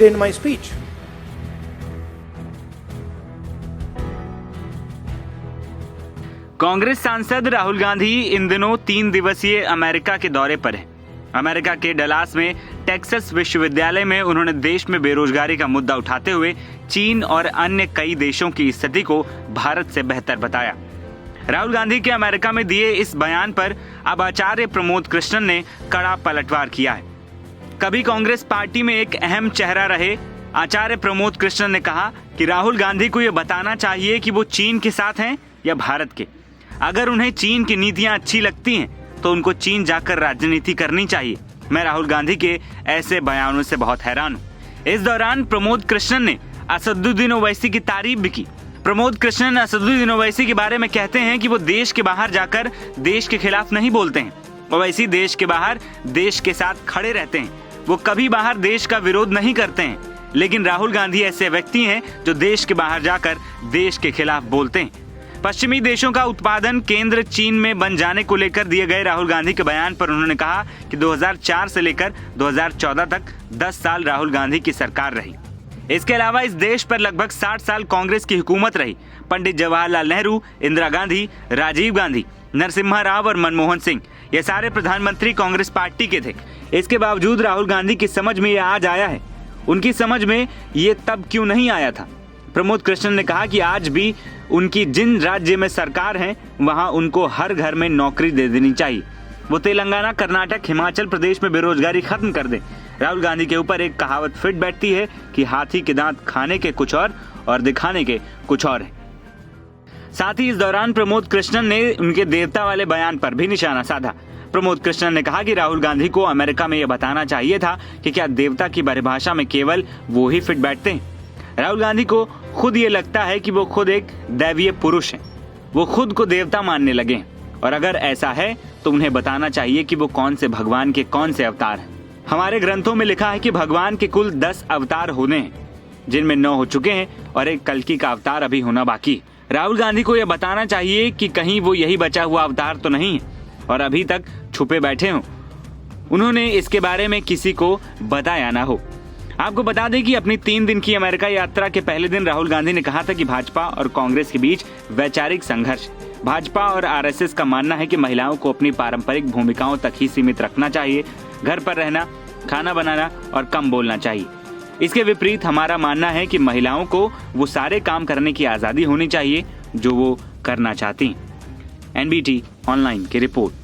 in my speech. Congress सांसद राहुल गांधी इन दिनों 3 दिवसीय अमेरिका के दौरे पर हैं। अमेरिका के डलास में टेक्सास विश्वविद्यालय में उन्होंने देश में बेरोजगारी का मुद्दा उठाते हुए चीन और अन्य कई देशों की स्थिति को भारत से बेहतर बताया। राहुल गांधी के अमेरिका में दिए इस बयान पर अब आचार्य प्रमोद कृष्णन ने कड़ा पलटवार किया है। कभी कांग्रेस पार्टी में एक अहम चेहरा रहे आचार्य प्रमोद कृष्णन ने कहा कि राहुल गांधी को यह बताना चाहिए कि वो चीन के साथ हैं या भारत के। अगर उन्हें चीन की नीतियां अच्छी लगती हैं तो उनको चीन जाकर राजनीति करनी चाहिए। मैं राहुल गांधी के ऐसे बयानों से बहुत हैरान हूं। इस दौरान प्रमोद कृष्णन ने असदुद्दीन ओवैसी की तारीफ भी की। प्रमोद कृष्णन असदुद्दीन ओवैसी के बारे में कहते हैं कि वो देश के बाहर जाकर देश के खिलाफ नहीं बोलते हैं। ओवैसी देश के बाहर देश के साथ खड़े रहते हैं। वो कभी बाहर देश का विरोध नहीं करते हैं। लेकिन राहुल गांधी ऐसे व्यक्ति हैं जो देश के बाहर जाकर देश के खिलाफ बोलते हैं। पश्चिमी देशों का उत्पादन केंद्र चीन में बन जाने को लेकर दिए गए राहुल गांधी के बयान पर उन्होंने कहा कि 2004 से लेकर 2014 तक 10 साल राहुल गांधी की सरकार रही। इसके अलावा इस देश पर लगभग 60 साल कांग्रेस की हुकूमत रही। पंडित जवाहरलाल नेहरू, इंदिरा गांधी, राजीव गांधी, नरसिम्हा राव और मनमोहन सिंह, ये सारे प्रधानमंत्री कांग्रेस पार्टी के थे। इसके बावजूद राहुल गांधी की समझ में ये आज आया है। उनकी समझ में ये तब क्यों नहीं आया था? प्रमोद कृष्णन ने कहा कि आज भी उनकी जिन राज्य में सरकार है वहां उनको हर घर में नौकरी दे देनी चाहिए। वो तेलंगाना, कर्नाटक, हिमाचल प्रदेश में बेरोजगारी खत्म कर दे। राहुल गांधी के ऊपर एक कहावत फिट बैठती है कि हाथी के दांत खाने के कुछ और दिखाने के कुछ और है। साथ ही इस दौरान प्रमोद कृष्णन ने उनके देवता वाले बयान पर भी निशाना साधा। प्रमोद कृष्णन ने कहा कि राहुल गांधी को अमेरिका में यह बताना चाहिए था कि क्या देवता की परिभाषा में केवल वो ही फिट बैठते हैं। राहुल गांधी को खुद ये लगता है कि वो खुद एक दैवीय पुरुष हैं। वो खुद को देवता मानने लगे हैं और अगर ऐसा है तो उन्हें बताना चाहिए कि वो कौन से भगवान के कौन से अवतार हैं। हमारे ग्रंथों में लिखा है कि भगवान के कुल 10 अवतार होने हैं, जिनमें 9 हो चुके हैं और एक कल्कि का अवतार अभी होना बाकी है। राहुल गांधी को यह बताना चाहिए कि कहीं वो यही बचा हुआ अवतार तो नहीं है और अभी तक छुपे बैठे हों। उन्होंने इसके बारे में किसी को बताया ना हो। आपको बता दें कि अपनी 3 दिन की अमेरिका यात्रा के पहले दिन राहुल गांधी ने कहा था कि भाजपा और कांग्रेस के बीच वैचारिक संघर्ष। भाजपा और आरएसएस का मानना है कि महिलाओं को अपनी पारंपरिक भूमिकाओं तक ही सीमित रखना चाहिए, घर पर रहना, खाना बनाना और कम बोलना चाहिए। इसके विपरीत हमारा मानना है कि महिलाओं को वो सारे काम करने की आजादी होनी चाहिए जो वो करना चाहती हैं। एनबीटी ऑनलाइन की रिपोर्ट।